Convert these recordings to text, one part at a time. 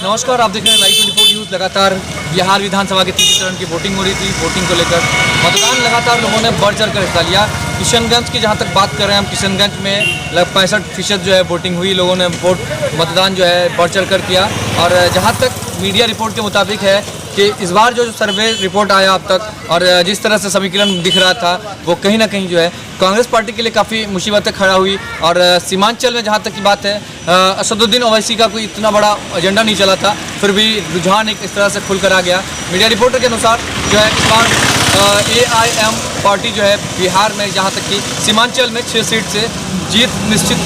नमस्कार, आप देख रहे हैं लाइव 24 न्यूज़। लगातार बिहार विधानसभा के तीसरे चरण की वोटिंग हो रही थी। वोटिंग को लेकर मतदान लगातार लोगों ने बढ़ चढ़ कर हिस्सा लिया। किशनगंज की जहां तक बात कर रहे हैं हम, किशनगंज में लगभग 65% जो है वोटिंग हुई। लोगों ने मतदान जो है बढ़ चढ़ कर किया। और जहां तक मीडिया रिपोर्ट के मुताबिक है कि इस बार जो सर्वे रिपोर्ट आया अब तक और जिस तरह से समीकरण दिख रहा था, वो कहीं ना कहीं जो है कांग्रेस पार्टी के लिए काफ़ी मुसीबतें खड़ा हुई। और सीमांचल में जहाँ तक की बात है, असदुद्दीन ओवैसी का कोई इतना बड़ा एजेंडा नहीं चला था, फिर भी रुझान एक इस तरह से खुलकर आ गया। मीडिया रिपोर्टर के अनुसार जो है इस बार AIM पार्टी जो है बिहार में जहाँ तक कि सीमांचल में 6 सीट से जीत निश्चित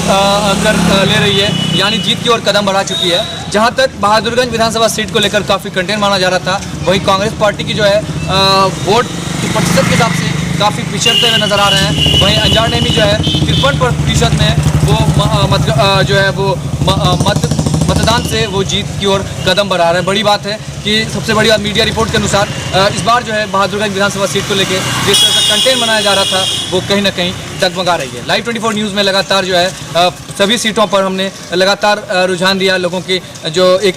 कर ले रही है, यानी जीत की ओर कदम बढ़ा चुकी है। जहां तक बहादुरगंज विधानसभा सीट को लेकर काफ़ी कंटेंट माना जा रहा था, वहीं कांग्रेस पार्टी की जो है वोट की प्रतिशत के हिसाब से काफ़ी पिछड़ते हुए नजर आ रहे हैं। वहीं अंजार नेमी जो है 53% में वो जो है वो मतदान से वो जीत की ओर कदम बढ़ा रहे हैं। बड़ी बात है कि सबसे बड़ी बात मीडिया रिपोर्ट के अनुसार इस बार जो है बहादुरगंज विधानसभा सीट को लेकर जिस तरह से कंटेंट बनाया जा रहा था, वो कहीं ना कहीं डगमगा रही है। लाइव 24 न्यूज़ में लगातार जो है सभी सीटों पर हमने लगातार रुझान दिया। लोगों की जो एक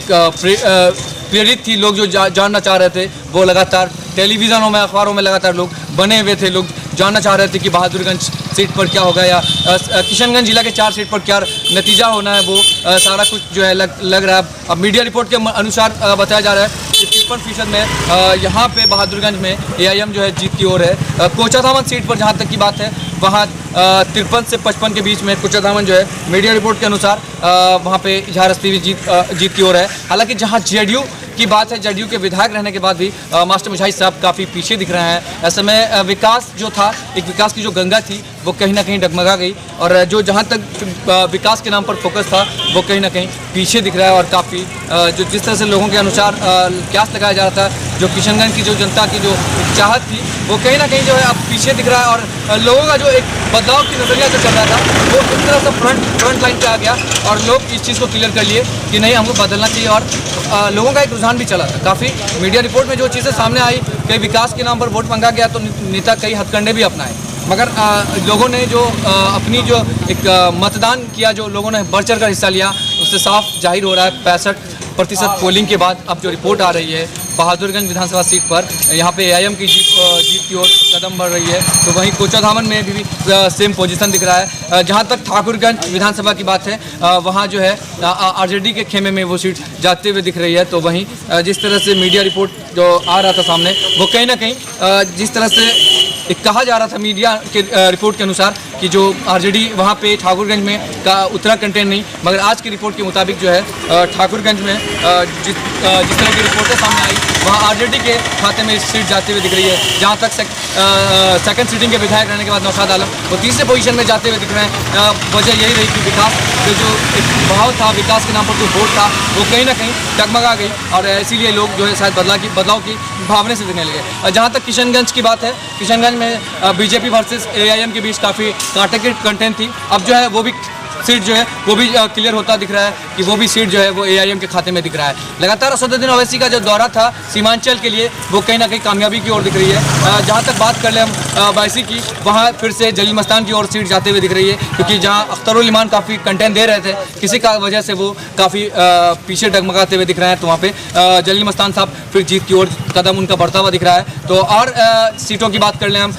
प्रेरित थी, लोग जो जानना चाह रहे थे, वो लगातार टेलीविज़नों में, अखबारों में लगातार लोग बने हुए थे। लोग जानना चाह रहे थे कि बहादुरगंज सीट पर क्या होगा या किशनगंज जिला के 4 सीट पर क्या नतीजा होना है। वो सारा कुछ जो है लग रहा है। अब मीडिया रिपोर्ट के अनुसार बताया जा रहा है कि 53% में यहाँ पे बहादुरगंज में AIM जो है जीत की ओर है। कोचाधामन सीट पर जहाँ तक की बात है, वहाँ 53 से 55 के बीच में कोचाधामन जो है मीडिया रिपोर्ट के अनुसार वहाँ पे इजहार-ए-इस्तीफ भी जीत की ओर है। हालांकि जहाँ JDU की बात है, JDU के विधायक रहने के बाद भी मास्टर मुजाहिद साहब काफ़ी पीछे दिख रहे हैं। ऐसे में विकास जो था, एक विकास की जो गंगा थी, वो कहीं ना कहीं डगमगा गई। और जो जहाँ तक विकास के नाम पर फोकस था, वो कहीं ना कहीं पीछे दिख रहा है। और काफ़ी जो जिस तरह से लोगों के अनुसार क्यास लगाया जा रहा था, जो किशनगंज की जो जनता की जो चाहत थी, वो कहीं ना कहीं जो है अब पीछे दिख रहा है। और लोगों का जो एक बदलाव की नज़रिया जो चल रहा था, वो इस तरह से फ्रंट लाइन पे आ गया और लोग इस चीज़ को क्लियर कर लिए कि नहीं, हमको बदलना चाहिए। और लोगों का एक रुझान भी चला था काफ़ी। मीडिया रिपोर्ट में जो चीज़ें सामने आई कि विकास के नाम पर वोट मांगा गया, तो नेता कई हथकंडे भी अपनाए। मगर लोगों ने जो अपनी जो एक मतदान किया, जो लोगों ने बढ़ चढ़ कर हिस्सा लिया, उससे साफ जाहिर हो रहा है 65% पोलिंग के बाद अब जो रिपोर्ट आ रही है बहादुरगंज विधानसभा सीट पर, यहाँ पे AIM की जीत की ओर कदम बढ़ रही है। तो वहीं कोचाधामन में भी सेम पोजीशन दिख रहा है। जहाँ तक ठाकुरगंज विधानसभा की बात है, वहाँ जो है RJD के खेमे में वो सीट जाते हुए दिख रही है। तो वहीं जिस तरह से मीडिया रिपोर्ट जो आ रहा था सामने, वो कहीं ना कहीं जिस तरह से एक कहा जा रहा था मीडिया के रिपोर्ट के अनुसार कि जो RJD वहाँ पे ठाकुरगंज में का उतना कंटेंट नहीं, मगर आज की रिपोर्ट के मुताबिक जो है ठाकुरगंज में जिस तरह की रिपोर्टें सामने आई, वहाँ RJD के खाते में सीट जाते हुए दिख रही है। जहाँ तक सेकंड सीटिंग के विधायक रहने के बाद नौशाद आलम वो तीसरे पोजीशन में जाते हुए दिख रहे हैं। वजह यही रही कि विकास जो एक भाव था, विकास के नाम पर जो वोट था, वो कहीं ना कहीं डगमगा गई। और इसीलिए लोग जो है शायद बदलाव की भावना से दिखने लगे। जहाँ तक किशनगंज की बात है, किशनगंज में BJP वर्सेस AIM के बीच काफ़ी कांटे की कंटेंट थी। अब जो है वो भी सीट जो है वो भी क्लियर होता दिख रहा है कि वो भी सीट जो है वो AIM के खाते में दिख रहा है। लगातार असदुद्दीन ओवैसी का जो दौरा था सीमांचल के लिए, वो कहीं ना कहीं कामयाबी की ओर दिख रही है। जहाँ तक बात कर ले हम बायसी की, वहाँ फिर से जलील मस्तान की ओर सीट जाते हुए दिख रही है, क्योंकि जहाँ अख्तरुल ईमान काफ़ी कंटेंट दे रहे थे, किसी का वजह से वो काफ़ी पीछे डगमगाते हुए दिख रहे हैं। तो वहाँ पे जलील मस्तान साहब फिर जीत की ओर कदम उनका बढ़ता हुआ दिख रहा है। तो और सीटों की बात कर लें हम,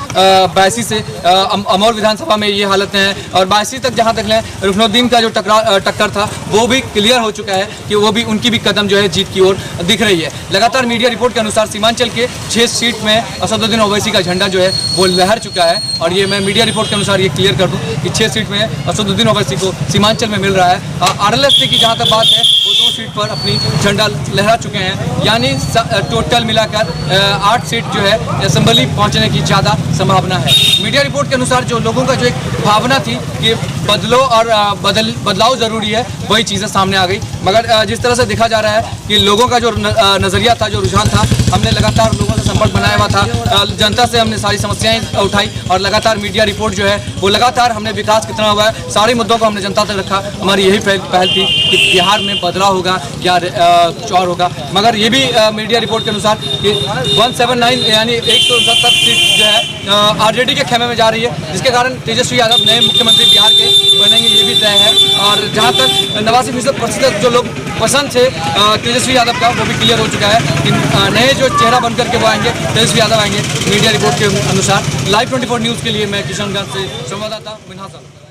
बायसी से अमौर विधानसभा में ये हालत है। और बायसी तक जहाँ तक लें, रुकनुद्दीन का जो टक्कर था, वो भी क्लियर हो चुका है कि वो भी उनकी भी कदम जो है जीत की ओर दिख रही है। लगातार मीडिया रिपोर्ट के अनुसार सीमांचल के 6 सीट में असदुद्दीन ओवैसी का झंडा जो है वो लहर चुका है। और ये मैं मीडिया रिपोर्ट के अनुसार ये क्लियर कर दूं कि 6 सीट में असदुद्दीन ओवैसी को सीमांचल में मिल रहा है। RLSP की जहाँ तक बात है, वो 2 सीट पर अपनी झंडा लहरा चुके हैं, यानी टोटल मिलाकर 8 सीट जो है असेंबली पहुँचने की ज़्यादा संभावना है। मीडिया रिपोर्ट के अनुसार जो लोगों का जो एक भावना थी कि बदलो और बदलाव ज़रूरी है, वही चीज़ें सामने आ गई। मगर जिस तरह से देखा जा रहा है कि लोगों का जो नज़रिया था, जो रुझान था, हमने लगातार लोगों से संपर्क बनाया हुआ था, जनता से हमने सारी समस्याएं उठाई। और लगातार मीडिया रिपोर्ट जो है वो लगातार हमने विकास कितना हुआ है, सारे मुद्दों को हमने जनता तक रखा। हमारी यही पहल थी कि बिहार में बदलाव होगा या चौर होगा। मगर ये भी मीडिया रिपोर्ट के अनुसार कि 179 यानी 169 सीट जो है RJD के खेमे में जा रही है, जिसके कारण तेजस्वी यादव नए मुख्यमंत्री बिहार के बनेंगे, ये भी तय है। और जहाँ तक 89% जो लोग पसंद थे तेजस्वी यादव का, वो भी क्लियर हो चुका है कि नए जो चेहरा बनकर के वो आएंगे, तेजस्वी यादव आएंगे मीडिया रिपोर्ट के अनुसार। Live 24 न्यूज़ के लिए मैं किशनगंज से संवाददाता मिन्हास आलम।